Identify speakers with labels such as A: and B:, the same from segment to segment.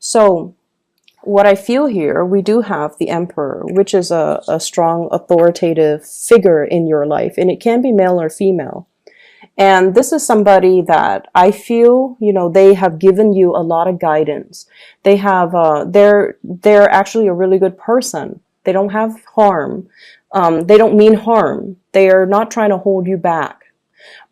A: So what I feel here, we do have the Emperor, which is a strong authoritative figure in your life, and it can be male or female. And this is somebody that I feel, they have given you a lot of guidance. They have, they're actually a really good person. They don't have harm. They don't mean harm. They are not trying to hold you back.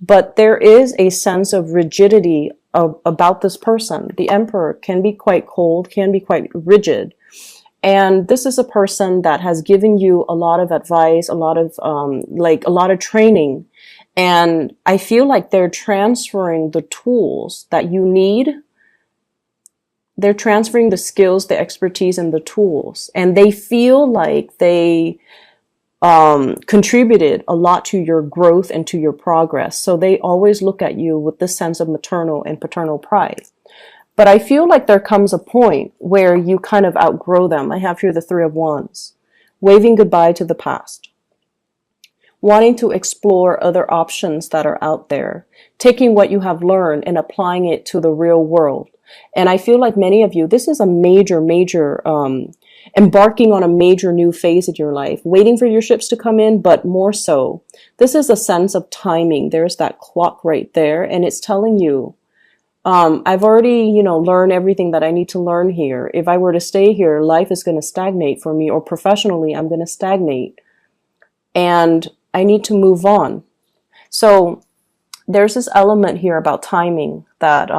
A: But there is a sense of rigidity about this person. The Emperor can be quite cold, can be quite rigid. And this is a person that has given you a lot of advice, a lot of training. And I feel like they're transferring the tools that you need. They're transferring the skills, the expertise, and the tools. And they feel like they contributed a lot to your growth and to your progress. So they always look at you with this sense of maternal and paternal pride. But I feel like there comes a point where you kind of outgrow them. I have here the Three of Wands, waving goodbye to the past, wanting to explore other options that are out there, taking what you have learned and applying it to the real world. And I feel like many of you, this is a major, embarking on a major new phase in your life, waiting for your ships to come in, but more so, this is a sense of timing. There's that clock right there, and it's telling you, I've already, learned everything that I need to learn here. If I were to stay here, life is going to stagnate for me, or professionally, I'm going to stagnate. And I need to move on. So there's this element here about timing that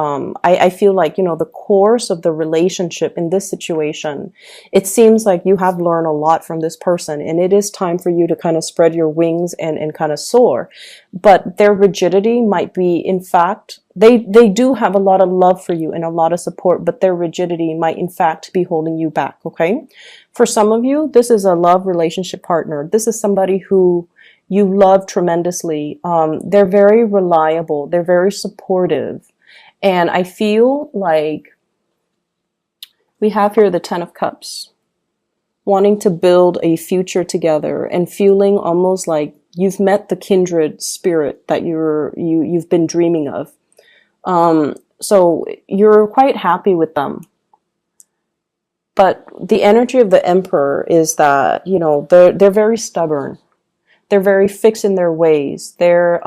A: I feel like, the course of the relationship in this situation, it seems like you have learned a lot from this person, and it is time for you to kind of spread your wings and kind of soar. But their rigidity might be, in fact, they do have a lot of love for you and a lot of support, but their rigidity might in fact be holding you back, okay? For some of you, this is a love relationship partner. This is somebody who you love tremendously. They're very reliable. They're very supportive. And I feel like we have here the Ten of Cups, wanting to build a future together and feeling almost like you've met the kindred spirit that you've been dreaming of. So you're quite happy with them. But the energy of the Emperor is that, they're very stubborn. They're very fixed in their ways. They're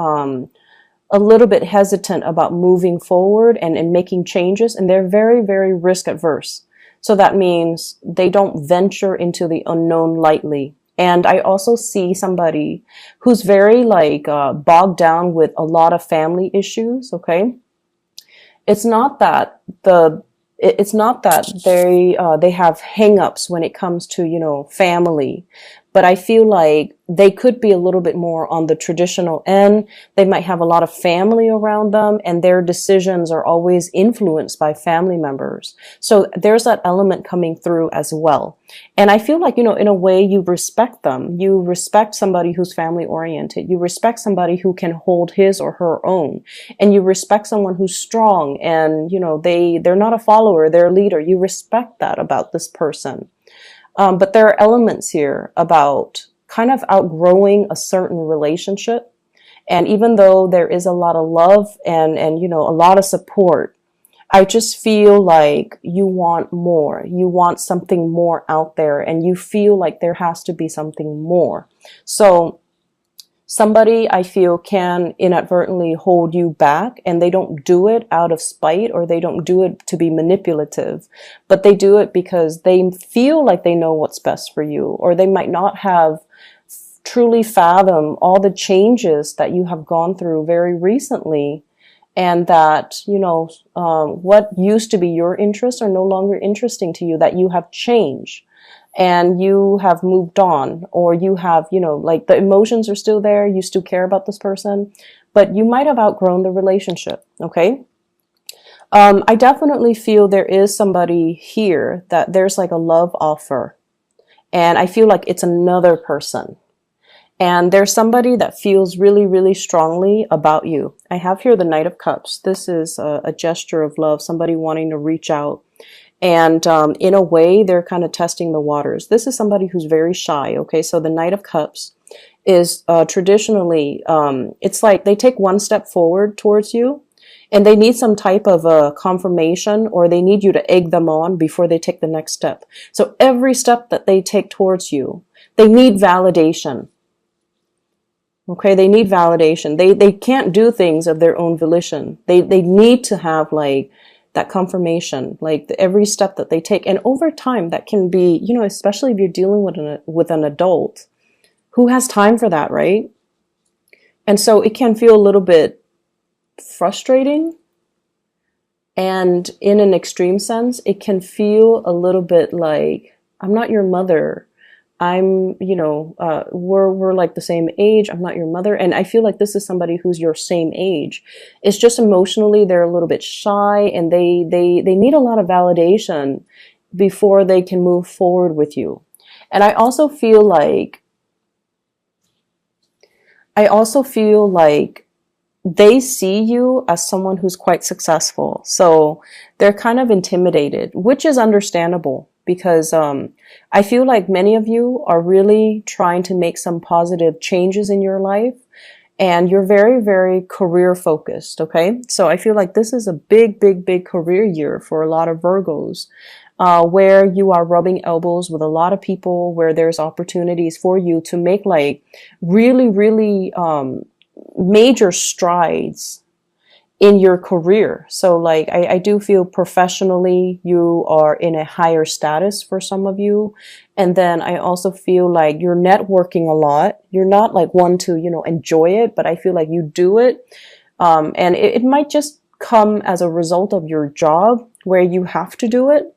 A: a little bit hesitant about moving forward and making changes. And they're very, very risk adverse. So that means they don't venture into the unknown lightly. And I also see somebody who's very bogged down with a lot of family issues. Okay. It's not that they have hang-ups when it comes to, family. But I feel like they could be a little bit more on the traditional end. They might have a lot of family around them, and their decisions are always influenced by family members. So there's that element coming through as well. And I feel like, in a way, you respect them. You respect somebody who's family oriented. You respect somebody who can hold his or her own. And you respect someone who's strong and, they're not a follower, they're a leader. You respect that about this person. But there are elements here about kind of outgrowing a certain relationship. And even though there is a lot of love and a lot of support, I just feel like you want more. You want something more out there, and you feel like there has to be something more. So somebody, I feel, can inadvertently hold you back, and they don't do it out of spite, or they don't do it to be manipulative, but they do it because they feel like they know what's best for you, or they might not have truly fathomed all the changes that you have gone through very recently, and that, what used to be your interests are no longer interesting to you, that you have changed. And you have moved on, or you have, the emotions are still there. You still care about this person, but you might have outgrown the relationship. Okay. I definitely feel there is somebody here that there's like a love offer, and I feel like it's another person. And there's somebody that feels really, really strongly about you. I have here the Knight of Cups. This is a gesture of love, somebody wanting to reach out. And in a way, they're kind of testing the waters. This is somebody who's very shy, okay? So the Knight of Cups is traditionally, it's like they take one step forward towards you, and they need some type of a confirmation, or they need you to egg them on before they take the next step. So every step that they take towards you, they need validation. Okay, they need validation. They can't do things of their own volition. They need to have like that confirmation, like every step that they take. And over time, that can be, you know, especially if you're dealing with an adult, who has time for that, right? And so it can feel a little bit frustrating. And in an extreme sense, it can feel a little bit like, I'm not your mother. I'm, you know, we're like the same age. I'm not your mother. And I feel like this is somebody who's your same age. It's just emotionally, they're a little bit shy, and they need a lot of validation before they can move forward with you. And I also feel like they see you as someone who's quite successful. So they're kind of intimidated, which is understandable, because I feel like many of you are really trying to make some positive changes in your life, and you're very, very career focused. Okay. So I feel like this is a big, big, big career year for a lot of Virgos, where you are rubbing elbows with a lot of people, where there's opportunities for you to make like really, really, major strides in your career. So like, I do feel professionally you are in a higher status for some of you. And then I also feel like you're networking a lot. You're not like one to, you know, enjoy it, but I feel like you do it. And it might just come as a result of your job where you have to do it.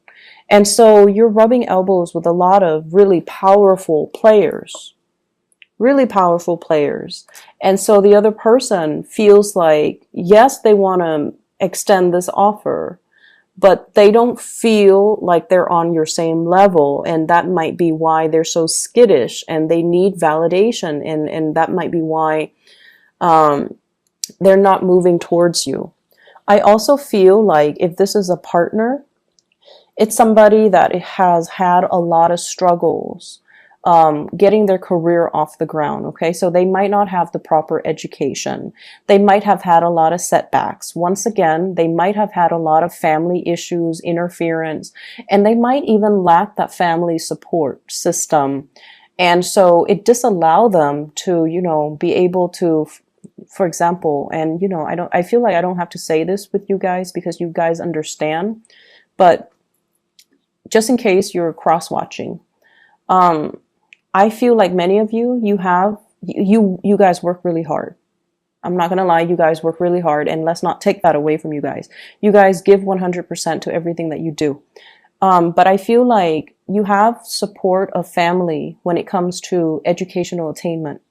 A: And so you're rubbing elbows with a lot of really powerful players. Really powerful players. And so the other person feels like, yes, they want to extend this offer, but they don't feel like they're on your same level. And that might be why they're so skittish, and they need validation. And that might be why they're not moving towards you. I also feel like if this is a partner, it's somebody that has had a lot of struggles getting their career off the ground. Okay, so they might not have the proper education. They might have had a lot of setbacks. Once again, they might have had a lot of family issues, interference, and they might even lack that family support system. And so it disallow them to, you know, be able to, for example, and you know, I feel like I don't have to say this with you guys because you guys understand, but just in case you're cross-watching, I feel like many of you, you guys work really hard. I'm not going to lie, you guys work really hard, and let's not take that away from you guys. You guys give 100% to everything that you do. But I feel like you have support of family when it comes to educational attainment.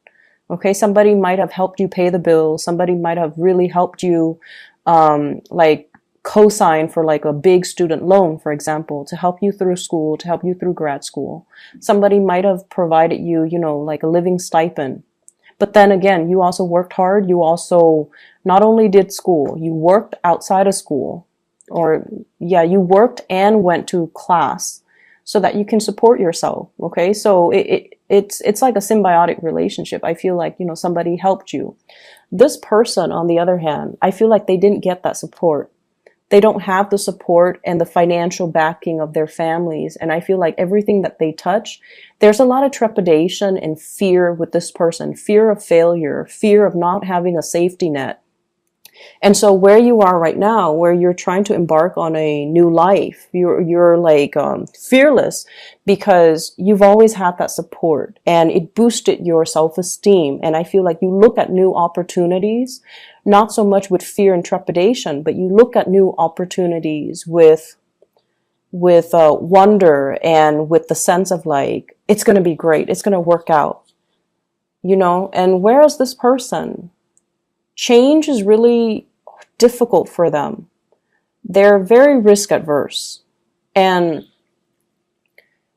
A: Okay, somebody might have helped you pay the bill. Somebody might have really helped you, like co-sign for like a big student loan, for example, to help you through school, to help you through grad school. Somebody might have provided you, you know, like a living stipend. But then again, you also worked hard. You also not only did school, you worked outside of school, or yeah, you worked and went to class so that you can support yourself. Okay. So it's like a symbiotic relationship. I feel like, you know, somebody helped you. This person, on the other hand, I feel like they didn't get that support. They don't have the support and the financial backing of their families. And I feel like everything that they touch, there's a lot of trepidation and fear with this person, fear of failure, fear of not having a safety net. And so where you are right now, where you're trying to embark on a new life, you're like fearless because you've always had that support and it boosted your self-esteem. And I feel like you look at new opportunities, not so much with fear and trepidation, but you look at new opportunities with wonder and with the sense of like, it's going to be great. It's going to work out, you know. And whereas this person, change is really difficult for them. They're very risk adverse. And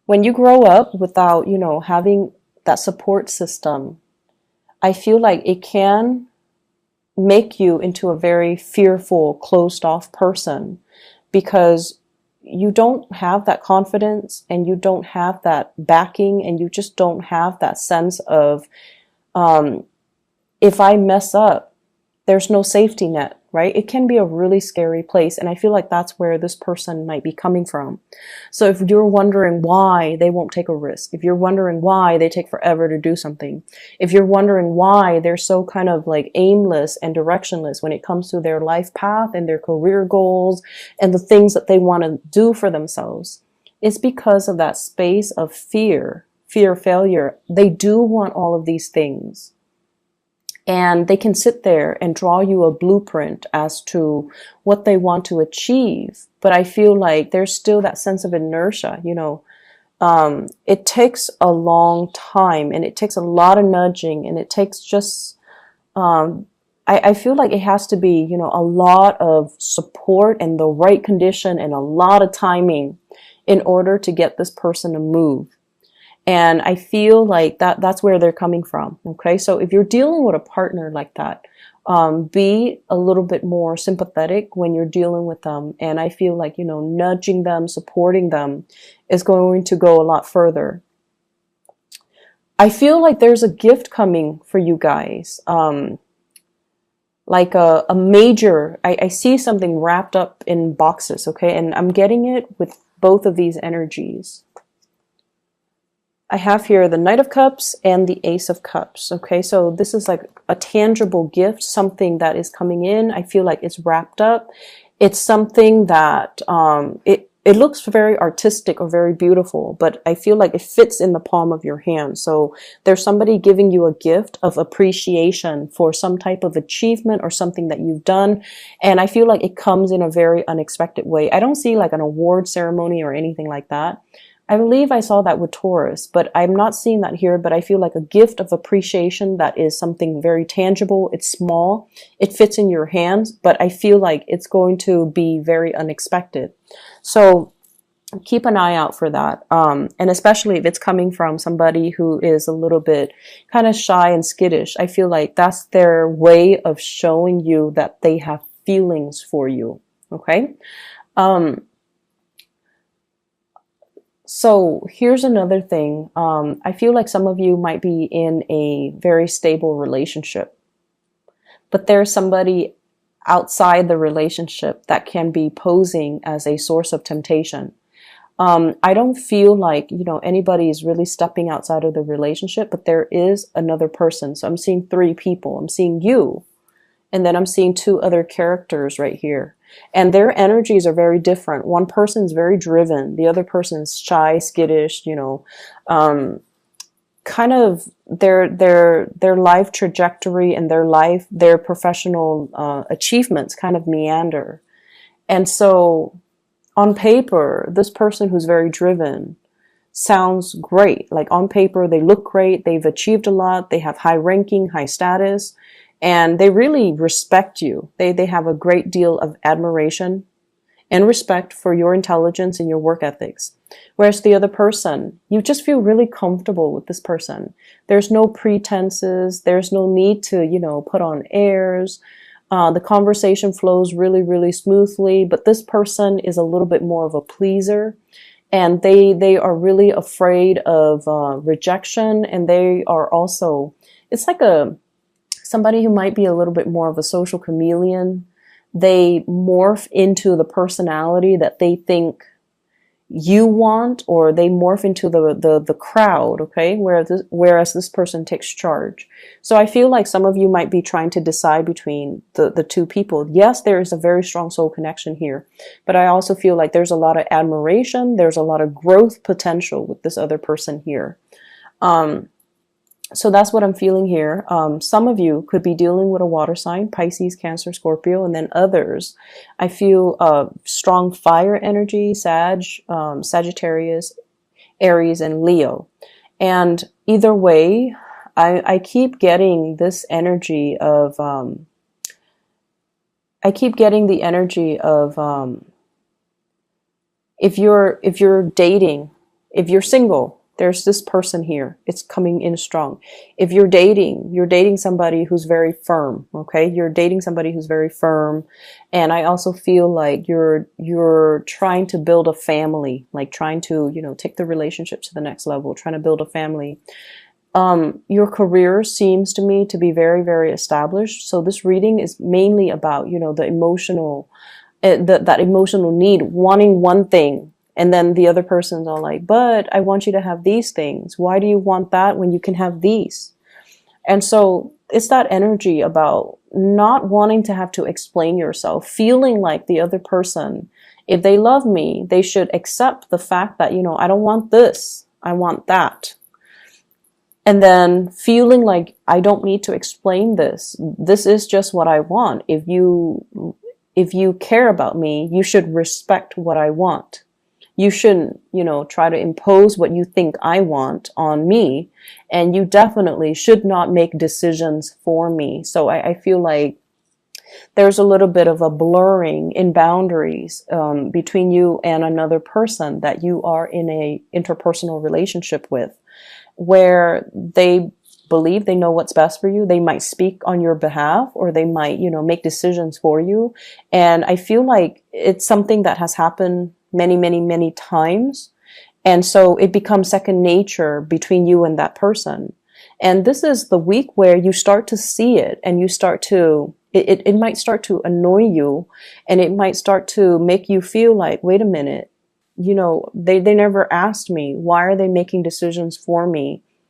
A: when you grow up without, you know, having that support system, I feel like it can make you into a very fearful, closed off person because you don't have that confidence and you don't have that backing and you just don't have that sense of, if I mess up, there's no safety net. right? It can be a really scary place. And I feel like that's where this person might be coming from. So if you're wondering why they won't take a risk, if you're wondering why they take forever to do something, if you're wondering why they're so kind of like aimless and directionless when it comes to their life path and their career goals and the things that they want to do for themselves, it's because of that space of fear of failure. They do want all of these things. And they can sit there and draw you a blueprint as to what they want to achieve. But I feel like there's still that sense of inertia, it takes a long time and it takes a lot of nudging and it takes just, I feel like it has to be, a lot of support and the right condition and a lot of timing in order to get this person to move. And I feel like that's where they're coming from. Okay. So if you're dealing with a partner like that, be a little bit more sympathetic when you're dealing with them. And I feel like, nudging them, supporting them is going to go a lot further. I feel like there's a gift coming for you guys. Like a major, I see something wrapped up in boxes. Okay. And I'm getting it with both of these energies. I have here the Knight of Cups and the Ace of Cups. Okay, so this is like a tangible gift, something that is coming in. I feel like it's wrapped up. It's something that it looks very artistic or very beautiful, but I feel like it fits in the palm of your hand. So there's somebody giving you a gift of appreciation for some type of achievement or something that you've done. And I feel like it comes in a very unexpected way. I don't see like an award ceremony or anything like that. I believe I saw that with Taurus, but I'm not seeing that here. But I feel like a gift of appreciation that is something very tangible. It's small. It fits in your hands, but I feel like it's going to be very unexpected. So keep an eye out for that. And especially if it's coming from somebody who is a little bit kind of shy and skittish, I feel like that's their way of showing you that they have feelings for you. Okay. So here's another thing. I feel like some of you might be in a very stable relationship, but there's somebody outside the relationship that can be posing as a source of temptation. I don't feel like, anybody is really stepping outside of the relationship, but there is another person. So I'm seeing 3 people. I'm seeing you, and then I'm seeing 2 other characters right here. And their energies are very different. One person's very driven. The other person's shy, skittish, kind of their life trajectory and their professional achievements kind of meander. And so on paper, this person who's very driven sounds great. Like on paper, they look great. They've achieved a lot. They have high ranking, high status. And they really respect you. They have a great deal of admiration and respect for your intelligence and your work ethics. Whereas the other person, you just feel really comfortable with this person. There's no pretenses. There's no need to, put on airs. The conversation flows really, really smoothly. But this person is a little bit more of a pleaser. And they are really afraid of rejection. And they are also, it's like somebody who might be a little bit more of a social chameleon. They morph into the personality that they think you want, or they morph into the crowd, okay? Whereas this person takes charge. So I feel like some of you might be trying to decide between the 2 people. Yes, there is a very strong soul connection here, but I also feel like there's a lot of admiration. There's a lot of growth potential with this other person here. So that's what I'm feeling here. Some of you could be dealing with a water sign, Pisces, Cancer, Scorpio, and then others. I feel strong fire energy, Sagittarius, Aries, and Leo. And either way, I keep getting this energy of, if you're dating, if you're single, there's this person here. It's coming in strong. If you're dating somebody who's very firm, okay? You're dating somebody who's very firm. And I also feel like you're trying to build a family, like trying to, take the relationship to the next level, trying to build a family. Your career seems to me to be very, very established. So this reading is mainly about, the emotional, that emotional need, wanting one thing. And then the other person's all like, but I want you to have these things. Why do you want that when you can have these? And so it's that energy about not wanting to have to explain yourself, feeling like the other person, if they love me, they should accept the fact that, I don't want this, I want that. And then feeling like I don't need to explain this. This is just what I want. If you care about me, you should respect what I want. You shouldn't, try to impose what you think I want on me. And you definitely should not make decisions for me. So I feel like there's a little bit of a blurring in boundaries between you and another person that you are in a interpersonal relationship with, where they believe they know what's best for you. They might speak on your behalf, or they might, make decisions for you. And I feel like it's something that has happened many, many, many times. And so it becomes second nature between you and that person. And this is the week where you start to see it, and you start to, it might start to annoy you, and it might start to make you feel like, wait a minute, they never asked me. Why are they making decisions for me?